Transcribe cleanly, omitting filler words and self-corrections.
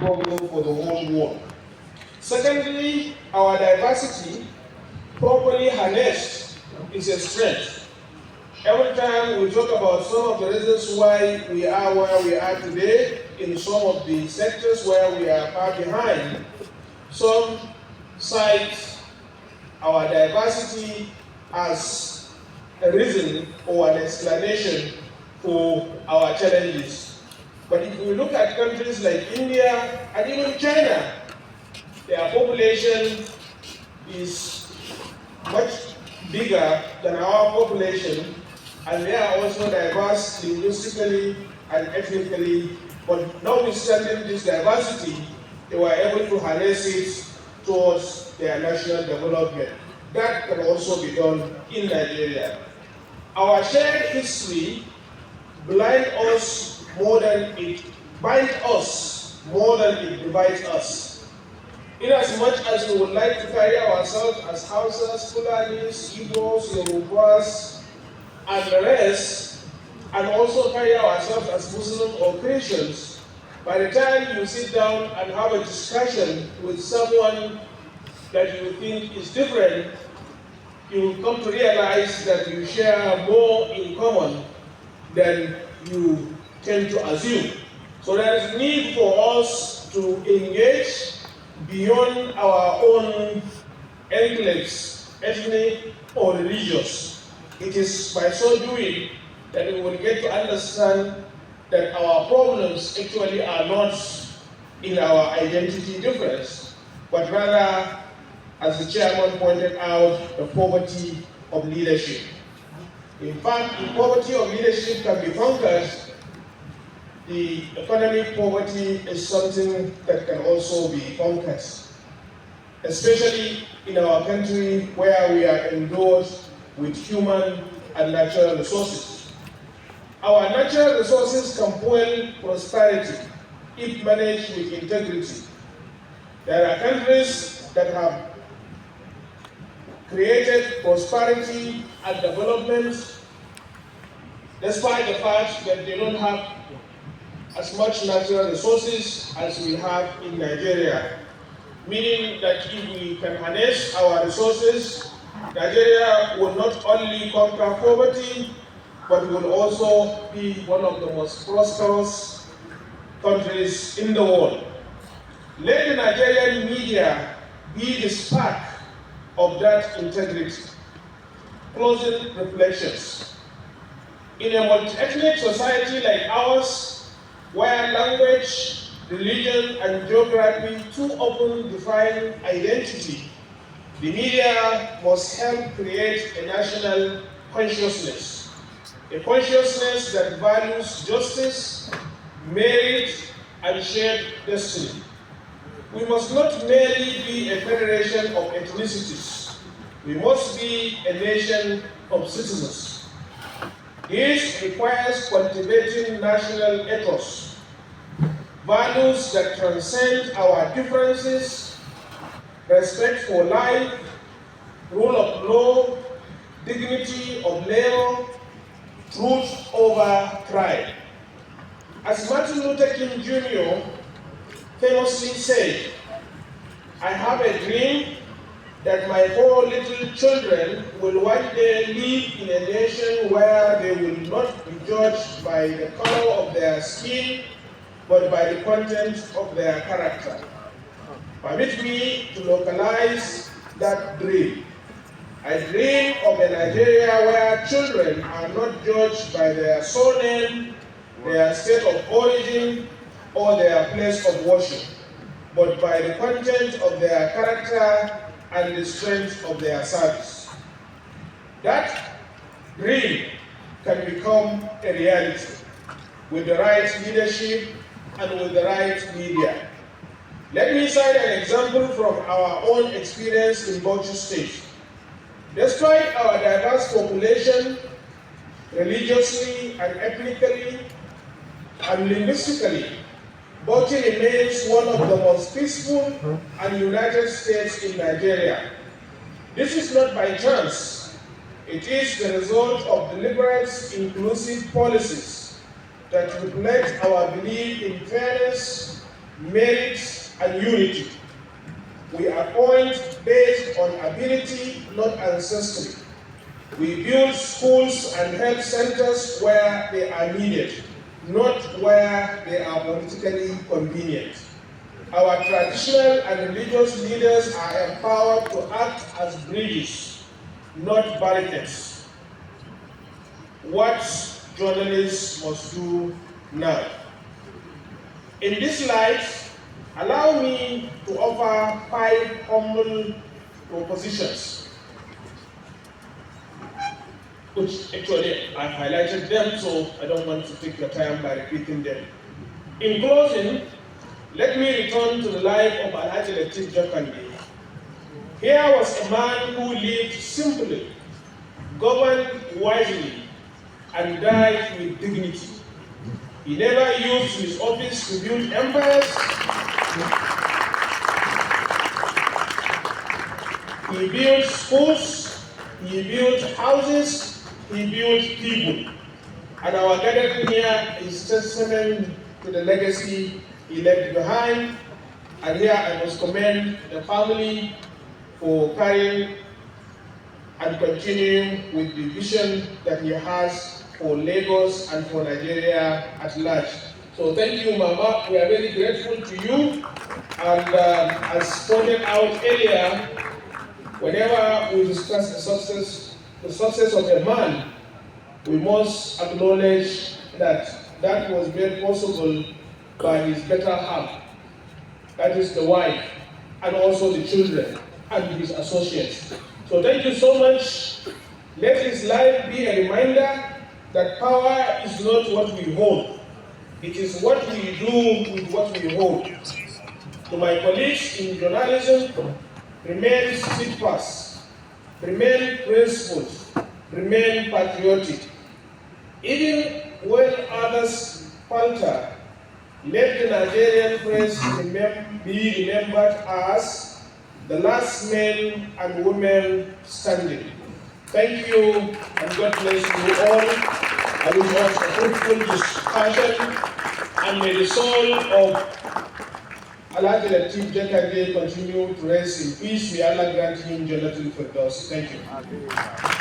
problem for the whole world. Secondly, our diversity, properly harnessed, is a strength. Every time we talk about some of the reasons why we are where we are today, in some of the sectors where we are far behind, some cite our diversity as a reason or an explanation for our challenges. But if we look at countries like India and even China, their population is much bigger than our population, and they are also diverse linguistically and ethnically. But notwithstanding this diversity, they were able to harness it towards their national development. That can also be done in Nigeria. Our shared history binds us more than it divides us. Inasmuch as we would like to carry ourselves as Hausas, Fulanis, Igbos, Yorubas, and the rest, and also carry ourselves as Muslims or Christians, by the time you sit down and have a discussion with someone that you think is different, you will come to realize that you share more in common than you tend to assume. So there is need for us to engage beyond our own enclaves, ethnic or religious. It is by so doing that we will get to understand that our problems actually are not in our identity difference, but rather, as the chairman pointed out, the poverty of leadership. In fact, if poverty of leadership can be conquered, the economic poverty is something that can also be conquered, especially in our country where we are endowed with human and natural resources. Our natural resources can fuel prosperity if managed with integrity. There are countries that have created prosperity and development despite the fact that they don't have as much natural resources as we have in Nigeria. Meaning that if we can harness our resources, Nigeria will not only conquer poverty, but will also be one of the most prosperous countries in the world. Let the Nigerian media be the spark of that integrity. Closing reflections. In a multi-ethnic society like ours, where language, religion, and geography too often define identity, the media must help create a national consciousness, a consciousness that values justice, merit, and shared destiny. We must not merely be a federation of ethnicities. We must be a nation of citizens. This requires cultivating national ethos, values that transcend our differences, respect for life, rule of law, dignity of labor, truth over pride. As Martin Luther King Jr. famously said, "I have a dream that my 4 little children will one day live in a nation where they will not be judged by the color of their skin, but by the content of their character." Permit me to localize that dream. I dream of a Nigeria where children are not judged by their surname, their state of origin, or their place of worship, but by the content of their character and the strength of their service. That dream can become a reality with the right leadership and with the right media. Let me cite an example from our own experience in Bauchi State. Despite our diverse population, religiously and ethnically and linguistically, Bauchi remains one of the most peaceful and united states in Nigeria. This is not by chance. It is the result of deliberate, inclusive policies that reflect our belief in fairness, merit, and unity. We appoint based on ability, not ancestry. We build schools and health centers where they are needed, not where they are politically convenient. Our traditional and religious leaders are empowered to act as bridges, not barricades. What journalists must do now. In this light, allow me to offer 5 humble propositions, which actually I've highlighted them, so I don't want to take your time by repeating them. In closing, let me return to the life of Alhaji Lateef Jakande. Here was a man who lived simply, governed wisely, and died with dignity. He never used his office to build empires. He built schools, he built houses, he built people. And our gathering here is testament to the legacy he left behind. And here I must commend the family for carrying and continuing with the vision that he has for Lagos and for Nigeria at large. So thank you, Mama. We are very grateful to you. And as pointed out earlier, whenever we discuss the success of a man, we must acknowledge that that was made possible by his better half, that is the wife, and also the children and his associates. So thank you so much. Let his life be a reminder that power is not what we hold. It is what we do with what we hold. To my colleagues in journalism, remain steadfast, remain principled, remain patriotic. Even when others falter, let the Nigerian press be remembered as the last men and women standing. Thank you, and God bless you all. I wish us a fruitful discussion, and may the soul of Alhaji Lateef Jakande continue to rest in peace. May Allah grant him Jannatul Firdaus. Thank you.